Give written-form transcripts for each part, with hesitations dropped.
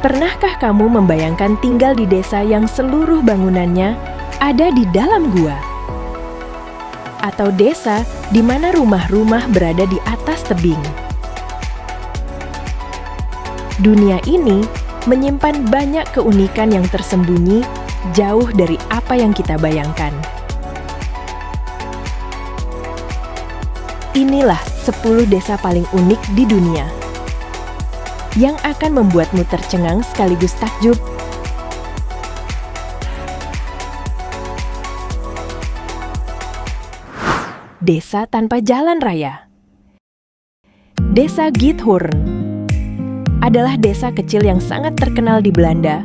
Pernahkah kamu membayangkan tinggal di desa yang seluruh bangunannya ada di dalam gua? Atau desa di mana rumah-rumah berada di atas tebing? Dunia ini menyimpan banyak keunikan yang tersembunyi jauh dari apa yang kita bayangkan. Inilah 10 desa paling unik di dunia yang akan membuatmu tercengang sekaligus takjub. Desa tanpa jalan raya. Desa Giethoorn adalah desa kecil yang sangat terkenal di Belanda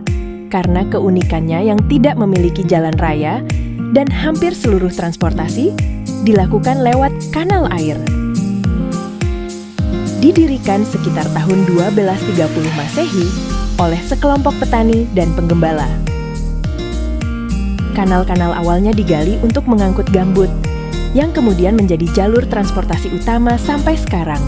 karena keunikannya yang tidak memiliki jalan raya dan hampir seluruh transportasi dilakukan lewat kanal air. Didirikan sekitar tahun 1230 Masehi oleh sekelompok petani dan penggembala. Kanal-kanal awalnya digali untuk mengangkut gambut, yang kemudian menjadi jalur transportasi utama sampai sekarang.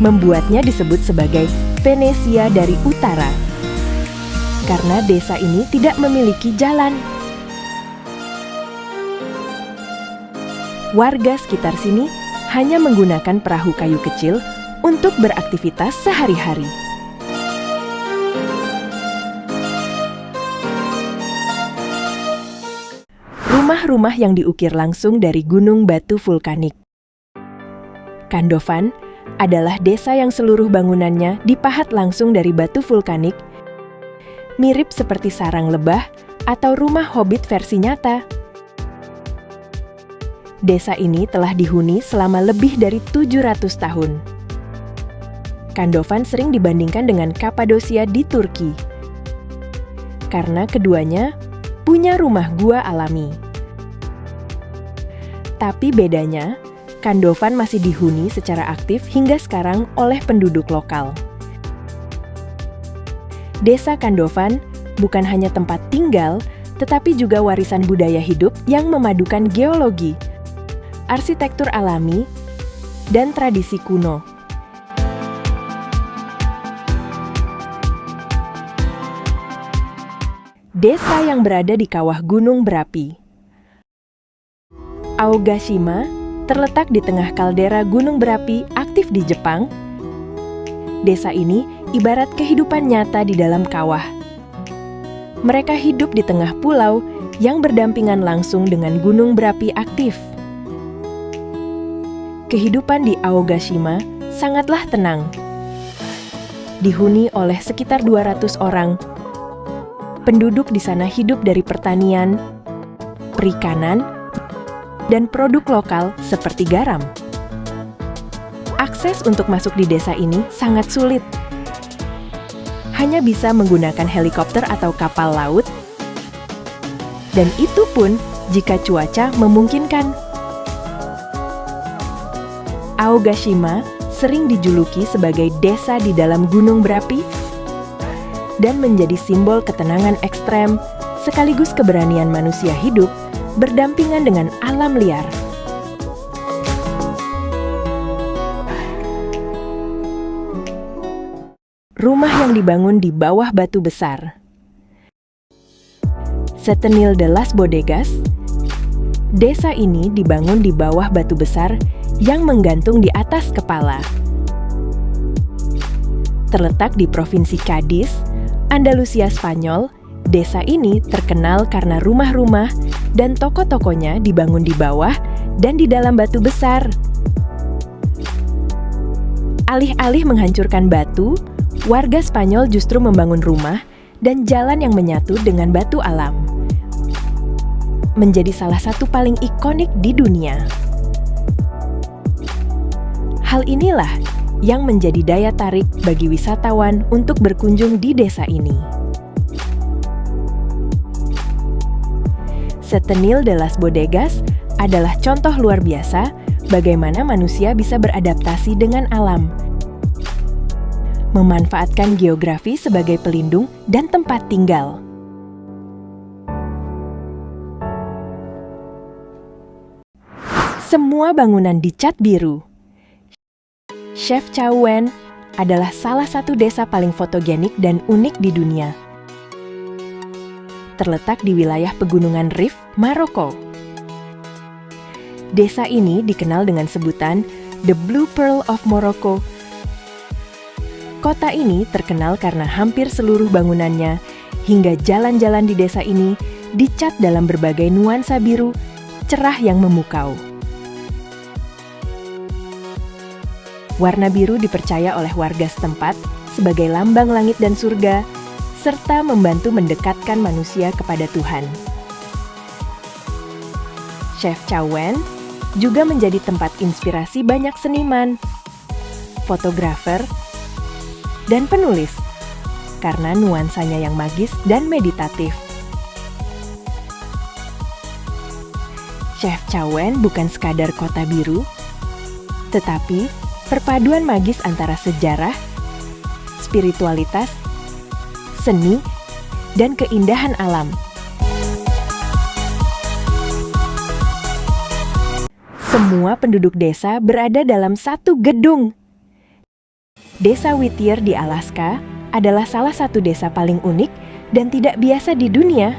Membuatnya disebut sebagai Venesia dari utara, karena desa ini tidak memiliki jalan. Warga sekitar sini hanya menggunakan perahu kayu kecil untuk beraktivitas sehari-hari. Rumah-rumah yang diukir langsung dari gunung batu vulkanik. Kandovan adalah desa yang seluruh bangunannya dipahat langsung dari batu vulkanik, mirip seperti sarang lebah atau rumah hobbit versi nyata. Desa ini telah dihuni selama lebih dari 700 tahun. Kandovan sering dibandingkan dengan Kapadosia di Turki, karena keduanya punya rumah gua alami. Tapi bedanya, Kandovan masih dihuni secara aktif hingga sekarang oleh penduduk lokal. Desa Kandovan bukan hanya tempat tinggal, tetapi juga warisan budaya hidup yang memadukan geologi, arsitektur alami, dan tradisi kuno. Desa yang berada di kawah gunung berapi. Aogashima terletak di tengah kaldera gunung berapi aktif di Jepang. Desa ini ibarat kehidupan nyata di dalam kawah. Mereka hidup di tengah pulau yang berdampingan langsung dengan gunung berapi aktif. Kehidupan di Aogashima sangatlah tenang. Dihuni oleh sekitar 200 orang. Penduduk di sana hidup dari pertanian, perikanan, dan produk lokal seperti garam. Akses untuk masuk di desa ini sangat sulit. Hanya bisa menggunakan helikopter atau kapal laut, dan itu pun jika cuaca memungkinkan. Aogashima sering dijuluki sebagai desa di dalam gunung berapi dan menjadi simbol ketenangan ekstrem sekaligus keberanian manusia hidup berdampingan dengan alam liar. Rumah yang dibangun di bawah batu besar. Setenil de las Bodegas, desa ini dibangun di bawah batu besar yang menggantung di atas kepala. Terletak di Provinsi Cadiz, Andalusia Spanyol, desa ini terkenal karena rumah-rumah dan toko-tokonya dibangun di bawah dan di dalam batu besar. Alih-alih menghancurkan batu, warga Spanyol justru membangun rumah dan jalan yang menyatu dengan batu alam. Menjadi salah satu paling ikonik di dunia. Hal inilah yang menjadi daya tarik bagi wisatawan untuk berkunjung di desa ini. Setenil de las Bodegas adalah contoh luar biasa bagaimana manusia bisa beradaptasi dengan alam, memanfaatkan geografi sebagai pelindung dan tempat tinggal. Semua bangunan dicat biru. Chefchaouen adalah salah satu desa paling fotogenik dan unik di dunia. Terletak di wilayah pegunungan Rif, Maroko. Desa ini dikenal dengan sebutan The Blue Pearl of Morocco. Kota ini terkenal karena hampir seluruh bangunannya hingga jalan-jalan di desa ini dicat dalam berbagai nuansa biru cerah yang memukau. Warna biru dipercaya oleh warga setempat sebagai lambang langit dan surga, serta membantu mendekatkan manusia kepada Tuhan. Chef Chow Wen juga menjadi tempat inspirasi banyak seniman, fotografer, dan penulis, karena nuansanya yang magis dan meditatif. Chef Chow Wen bukan sekadar kota biru, tetapi perpaduan magis antara sejarah, spiritualitas, seni, dan keindahan alam. Semua penduduk desa berada dalam satu gedung. Desa Whittier di Alaska adalah salah satu desa paling unik dan tidak biasa di dunia.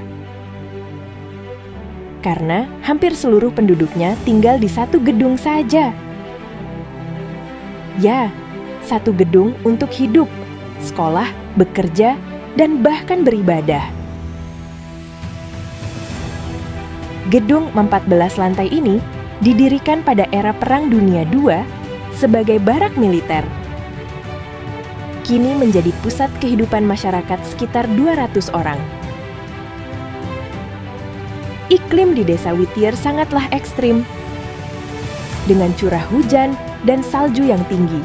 Karena hampir seluruh penduduknya tinggal di satu gedung saja. Ya, satu gedung untuk hidup, sekolah, bekerja, dan bahkan beribadah. Gedung 14 lantai ini didirikan pada era Perang Dunia II sebagai barak militer. Kini menjadi pusat kehidupan masyarakat sekitar 200 orang. Iklim di desa Whittier sangatlah ekstrim, dengan curah hujan dan salju yang tinggi.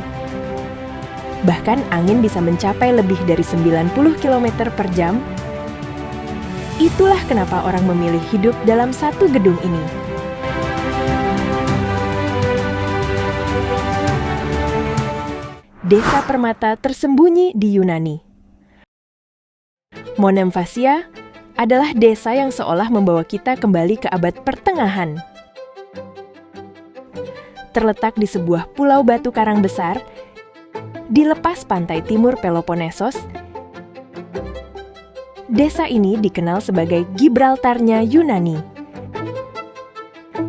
Bahkan angin bisa mencapai lebih dari 90 km per jam. Itulah kenapa orang memilih hidup dalam satu gedung ini. Desa permata tersembunyi di Yunani. Monemvasia adalah desa yang seolah membawa kita kembali ke abad pertengahan. Terletak di sebuah pulau batu karang besar di lepas pantai timur Peloponnesos. Desa ini dikenal sebagai Gibraltarnya Yunani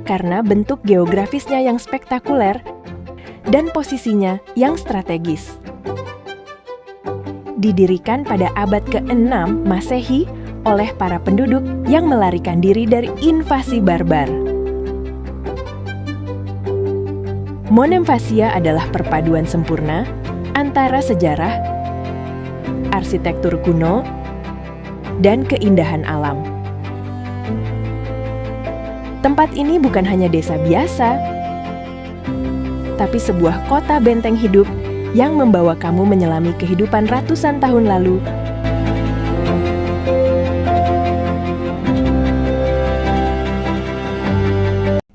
karena bentuk geografisnya yang spektakuler dan posisinya yang strategis. Didirikan pada abad ke-6 Masehi oleh para penduduk yang melarikan diri dari invasi barbar. Monemvasia adalah perpaduan sempurna antara sejarah, arsitektur kuno, dan keindahan alam. Tempat ini bukan hanya desa biasa, tapi sebuah kota benteng hidup yang membawa kamu menyelami kehidupan ratusan tahun lalu.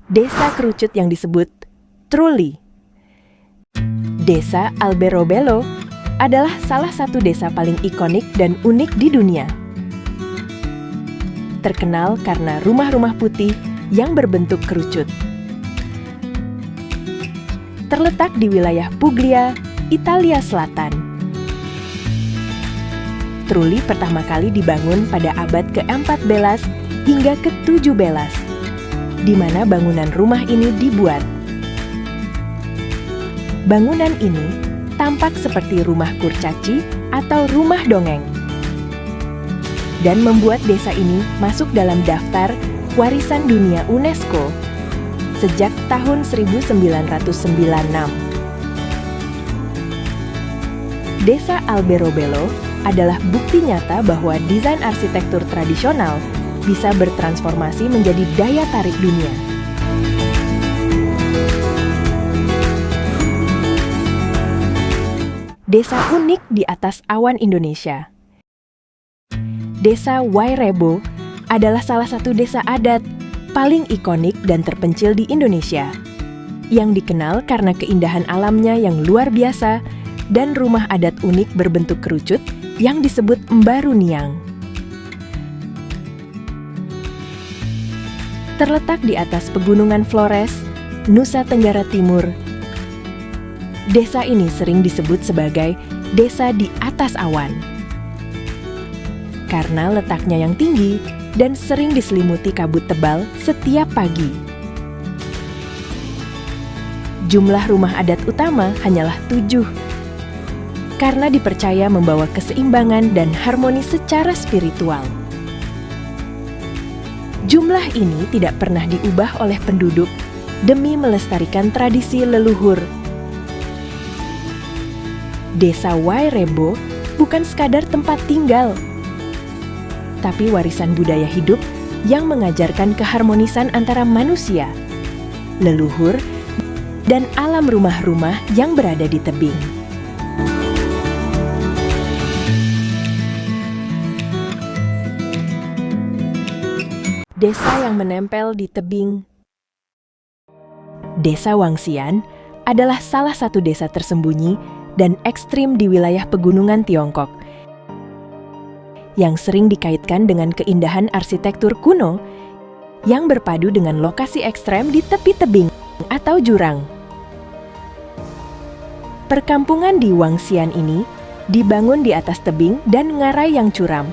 Desa kerucut yang disebut Trulli. Desa Alberobello adalah salah satu desa paling ikonik dan unik di dunia. Terkenal karena rumah-rumah putih yang berbentuk kerucut. Terletak di wilayah Puglia, Italia Selatan. Trulli pertama kali dibangun pada abad ke-14 hingga ke-17, di mana bangunan rumah ini dibuat. Bangunan ini tampak seperti rumah kurcaci atau rumah dongeng, dan membuat desa ini masuk dalam daftar Warisan Dunia UNESCO sejak tahun 1996. Desa Alberobello adalah bukti nyata bahwa desain arsitektur tradisional bisa bertransformasi menjadi daya tarik dunia. Desa unik di atas awan Indonesia. Desa Wairebo adalah salah satu desa adat paling ikonik dan terpencil di Indonesia, yang dikenal karena keindahan alamnya yang luar biasa dan rumah adat unik berbentuk kerucut yang disebut Mbaruniang. Terletak di atas pegunungan Flores, Nusa Tenggara Timur. Desa ini sering disebut sebagai desa di atas awan. Karena letaknya yang tinggi dan sering diselimuti kabut tebal setiap pagi. Jumlah rumah adat utama hanyalah 7, karena dipercaya membawa keseimbangan dan harmoni secara spiritual. Jumlah ini tidak pernah diubah oleh penduduk demi melestarikan tradisi leluhur. Desa Wairebo bukan sekadar tempat tinggal, tapi warisan budaya hidup yang mengajarkan keharmonisan antara manusia, leluhur, dan alam rumah-rumah yang berada di tebing. Desa yang menempel di tebing. Desa Wangxian adalah salah satu desa tersembunyi dan ekstrim di wilayah pegunungan Tiongkok yang sering dikaitkan dengan keindahan arsitektur kuno yang berpadu dengan lokasi ekstrem di tepi tebing atau jurang. Perkampungan di Wangxian ini dibangun di atas tebing dan ngarai yang curam,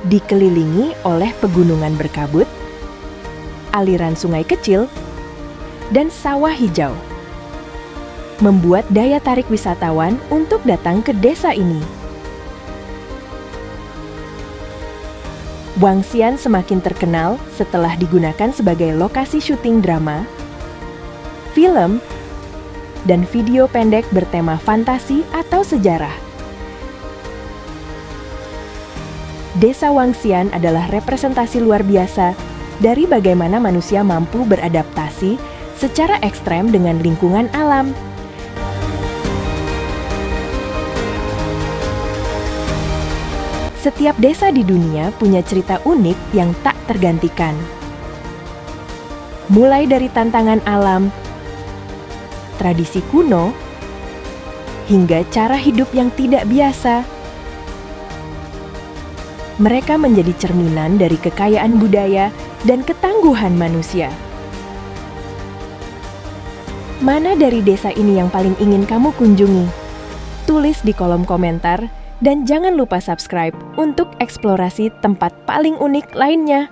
dikelilingi oleh pegunungan berkabut, aliran sungai kecil, dan sawah hijau, membuat daya tarik wisatawan untuk datang ke desa ini. Wangxian semakin terkenal setelah digunakan sebagai lokasi syuting drama, film, dan video pendek bertema fantasi atau sejarah. Desa Wangxian adalah representasi luar biasa dari bagaimana manusia mampu beradaptasi secara ekstrem dengan lingkungan alam. Setiap desa di dunia punya cerita unik yang tak tergantikan. Mulai dari tantangan alam, tradisi kuno, hingga cara hidup yang tidak biasa. Mereka menjadi cerminan dari kekayaan budaya dan ketangguhan manusia. Mana dari desa ini yang paling ingin kamu kunjungi? Tulis di kolom komentar dan jangan lupa subscribe untuk eksplorasi tempat paling unik lainnya.